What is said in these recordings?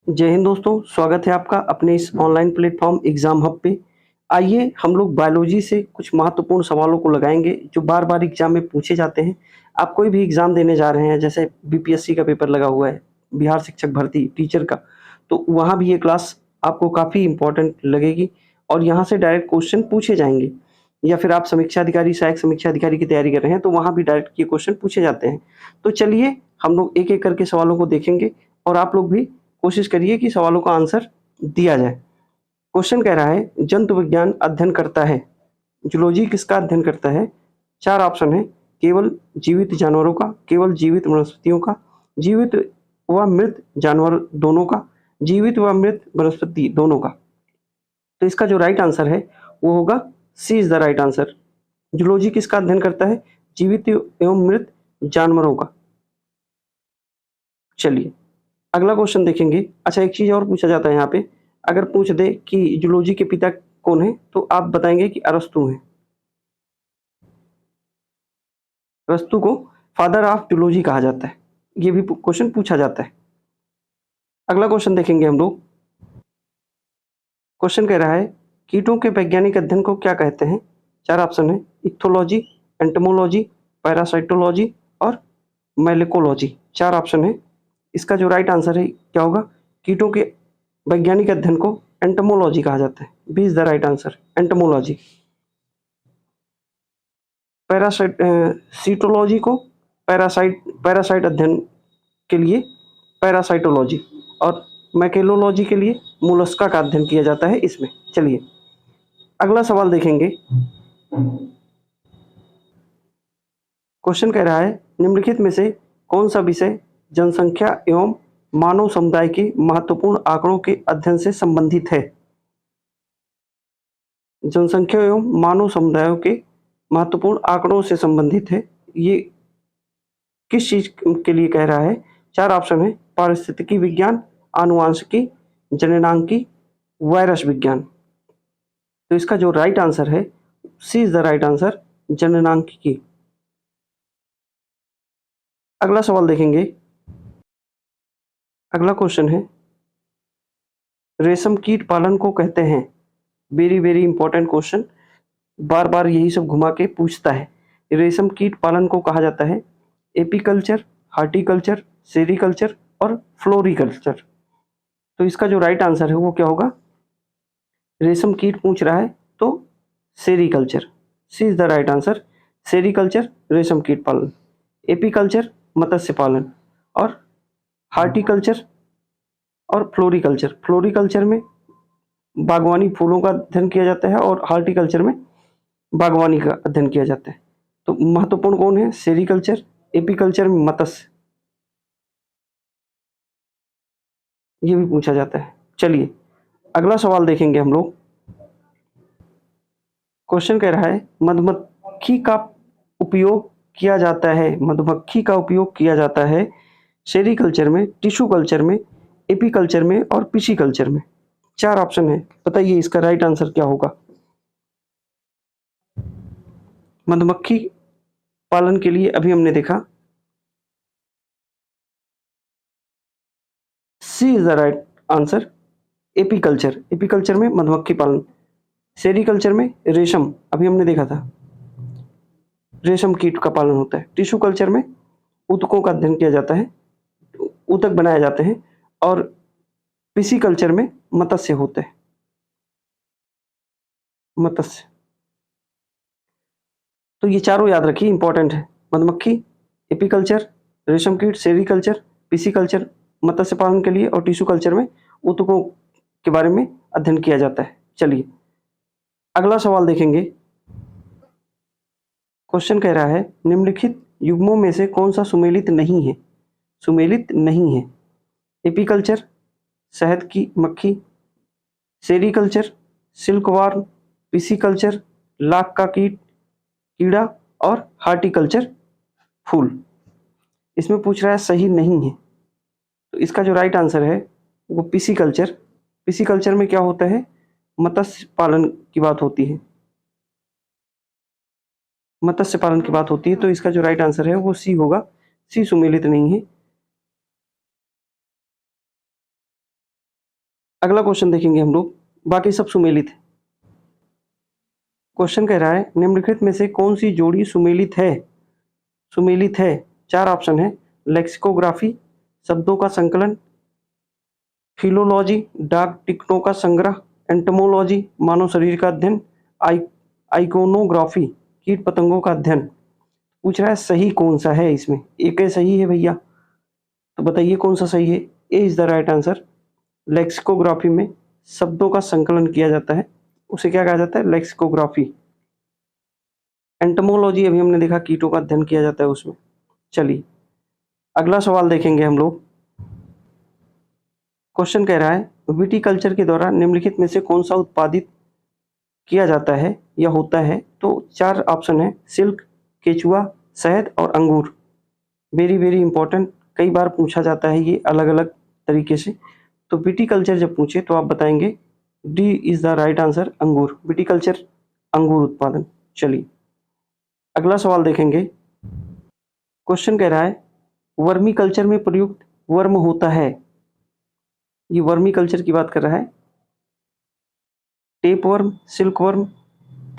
जय हिंद दोस्तों, स्वागत है आपका अपने इस ऑनलाइन प्लेटफॉर्म एग्जाम हब पे। आइए हम लोग बायोलॉजी से कुछ महत्वपूर्ण सवालों को लगाएंगे जो बार-बार एग्जाम में पूछे जाते हैं। आप कोई भी एग्जाम देने जा रहे हैं, जैसे बीपीएससी का पेपर लगा हुआ है, बिहार शिक्षक भर्ती टीचर का, तो वहाँ भी ये क्लास आपको काफ़ी इम्पोर्टेंट लगेगी और यहाँ से डायरेक्ट क्वेश्चन पूछे जाएँगे। या फिर आप समीक्षा अधिकारी, सहायक समीक्षा अधिकारी की तैयारी कर रहे हैं, तो वहाँ भी डायरेक्ट ये क्वेश्चन पूछे जाते हैं। तो चलिए हम लोग एक-एक करके सवालों को देखेंगे और आप लोग भी कोशिश करिए कि सवालों का आंसर दिया जाए। क्वेश्चन कह रहा है जंतु विज्ञान अध्ययन करता है। जूलॉजी किसका अध्ययन करता है? 4 ऑप्शन है, केवल जीवित जानवरों का, केवल जीवित वनस्पतियों का, जीवित व मृत जानवर दोनों का, जीवित व मृत वनस्पति दोनों का। तो इसका जो राइट आंसर है वो होगा C is the right answer. Zoology किसका अध्ययन करता है? जीवित एवं मृत जानवरों का। चलिए अगला क्वेश्चन देखेंगे। अच्छा, एक चीज और पूछा जाता है यहाँ पे, अगर पूछ दे कि जूलॉजी के पिता कौन है, तो आप बताएंगे कि अरस्तु हैं। अरस्तु को फादर ऑफ जूलॉजी कहा जाता है। ये भी क्वेश्चन पूछा जाता है। अगला क्वेश्चन देखेंगे हम लोग। क्वेश्चन कह रहा है कीटों के वैज्ञानिक अध्ययन को क्या कहते हैं? 4 ऑप्शन है, इक्थोलॉजी, एंटोमोलॉजी, पैरासाइटोलॉजी और मैलेकोलॉजी। 4 ऑप्शन है। इसका जो राइट आंसर है क्या होगा? कीटों के वैज्ञानिक अध्ययन को एंटोमोलॉजी कहा जाता है। B is the right answer, entomology. Cytology को पैरासाइट अध्ययन के लिए पैरासाइटोलॉजी और मैकेलोलॉजी के लिए मोलस्का का अध्ययन किया जाता है इसमें। चलिए अगला सवाल देखेंगे। क्वेश्चन कह रहा है निम्नलिखित में से कौन सा विषय जनसंख्या एवं मानव समुदाय के महत्वपूर्ण आंकड़ों के अध्ययन से संबंधित है? जनसंख्या एवं मानव समुदायों के महत्वपूर्ण आंकड़ों से संबंधित है। ये किस चीज के लिए कह रहा है? 4 ऑप्शन है, पारिस्थितिकी विज्ञान, आनुवांशिकी, जननांकी, वायरस विज्ञान। तो इसका जो राइट आंसर है सी इज द राइट आंसर, जननांकिकी। अगला सवाल देखेंगे। अगला क्वेश्चन है रेशम कीट पालन को कहते हैं। वेरी वेरी इंपॉर्टेंट क्वेश्चन, बार बार यही सब घुमा के पूछता है। रेशम कीट पालन को कहा जाता है एपीकल्चर, हार्टिकल्चर, सेरीकल्चर और फ्लोरिकल्चर। तो इसका जो राइट आंसर है वो क्या होगा? रेशम कीट पूछ रहा है तो sericulture. C is the right answer, sericulture रेशम कीट पालन, एपीकल्चर मत्स्य पालन और हार्टिकल्चर और फ्लोरिकल्चर। फ्लोरिकल्चर में बागवानी फूलों का अध्ययन किया जाता है और हार्टिकल्चर में बागवानी का अध्ययन किया जाता है। तो महत्वपूर्ण कौन है? सेरीकल्चर, एपीकल्चर में मत्स्य। ये भी पूछा जाता है। चलिए अगला सवाल देखेंगे हम लोग। क्वेश्चन कह रहा है मधुमक्खी का उपयोग किया जाता है। मधुमक्खी का उपयोग किया जाता है सेरीकल्चर में, टिश्यू कल्चर में, एपीकल्चर में और पिसीकल्चर में। 4 ऑप्शन है, बताइए इसका राइट आंसर क्या होगा? मधुमक्खी पालन के लिए अभी हमने देखा C is the right answer, apiculture. Apiculture में मधुमक्खी पालन, सेरीकल्चर में रेशम, अभी हमने देखा था रेशम कीट का पालन होता है। टिश्यू कल्चर में ऊतकों का अध्ययन किया जाता है, ऊतक बनाए जाते हैं और पिसीकल्चर में मत्स्य होते हैं, मत्स्य। तो ये चारों याद रखिए, इंपॉर्टेंट है। मधुमक्खी, एपीकल्चर, रेशम कीट, सेरीकल्चर, पिसीकल्चर मत्स्य पालन के लिए और टिश्यू कल्चर में ऊतकों के बारे में अध्ययन किया जाता है। चलिए अगला सवाल देखेंगे। क्वेश्चन कह रहा है निम्नलिखित युग्मों में से कौन सा सुमेलित नहीं है? सुमेलित नहीं है। एपीकल्चर शहद की मक्खी, सेरीकल्चर सिल्कवार्म, पिसीकल्चर लाख का कीड़ा और हार्टिकल्चर फूल। इसमें पूछ रहा है सही नहीं है, तो इसका जो राइट आंसर है वो पिसीकल्चर। पिसीकल्चर में क्या होता है? मत्स्य पालन की बात होती है, मत्स्य पालन की बात होती है। तो इसका जो राइट आंसर है वो सी होगा, सी सुमेलित नहीं है। अगला क्वेश्चन देखेंगे हम लोग, बाकी सब सुमेलित है। क्वेश्चन कह रहा है निम्नलिखित में से कौन सी जोड़ी सुमेलित है? सुमेलित है, 4 ऑप्शन है। लेक्सिकोग्राफी, शब्दों का संकलन, फिलोलॉजी, डाक टिकटों का संग्रह, एंटोमोलॉजी, मानव शरीर का अध्ययन, आइकोनोग्राफी, कीट पतंगों का अध्ययन। पूछ रहा है सही कौन सा है इसमें? एक है सही है भैया, तो बताइए कौन सा सही है? A is the right answer. Lexicography में शब्दों का संकलन किया जाता है, उसे क्या कहा जाता है? लेक्सिकोग्राफी। एंटोमोलॉजी अभी हमने देखा, कीटों का अध्ययन किया जाता है उसमें। चलिए अगला सवाल देखेंगे हम लोग। क्वेश्चन कह रहा है विटीकल्चर के द्वारा निम्नलिखित में से कौन सा उत्पादित किया जाता है या होता है? तो 4 ऑप्शन है। सिल्क, केचुआ, शहद और अंगूर। वेरी वेरी इंपॉर्टेंट, कई बार पूछा जाता है ये अलग अलग तरीके से। तो विटीकल्चर जब पूछे तो आप बताएंगे D is the right answer, अंगूर। विटीकल्चर अंगूर उत्पादन। चलिए अगला सवाल देखेंगे। क्वेश्चन कह रहा है वर्मी कल्चर में प्रयुक्त वर्म होता है। ये वर्मी कल्चर की बात कर रहा है। Tape worm, silk worm,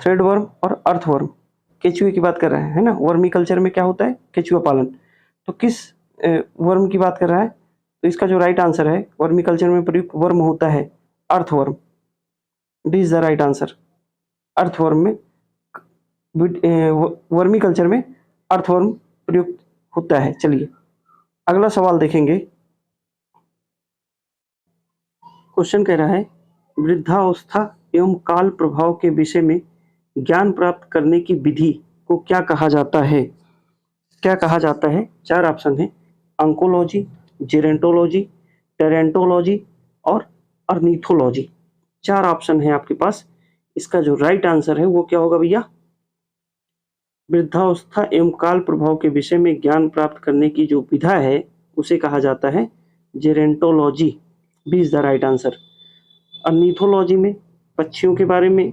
thread worm और अर्थ वर्म। केचुए की बात कर रहा है ना? वर्मी कल्चर में क्या होता है? केचुआ पालन। तो किस वर्म की बात कर रहा है? तो इसका जो राइट आंसर है, वर्मी कल्चर में प्रयुक्त वर्म होता है earthworm. D is the right answer. Earthworm में वर्मी कल्चर में अर्थवर्म प्रयुक्त होता है। चलिए अगला सवाल देखेंगे। क्वेश्चन कह रहा है वृद्धावस्था एवं काल प्रभाव के विषय में ज्ञान प्राप्त करने की विधि को क्या कहा जाता है? क्या कहा जाता है? 4 ऑप्शन है। अंकोलॉजी, जेरेंटोलॉजी, टेरेंटोलॉजी और अर्निथोलॉजी। 4 ऑप्शन है आपके पास। इसका जो राइट आंसर है वो क्या होगा भैया? वृद्धावस्था एवं काल प्रभाव के विषय में ज्ञान प्राप्त करने की जो विधा है उसे कहा जाता है gerontology. B is the right answer. Ornithology में पक्षियों के बारे में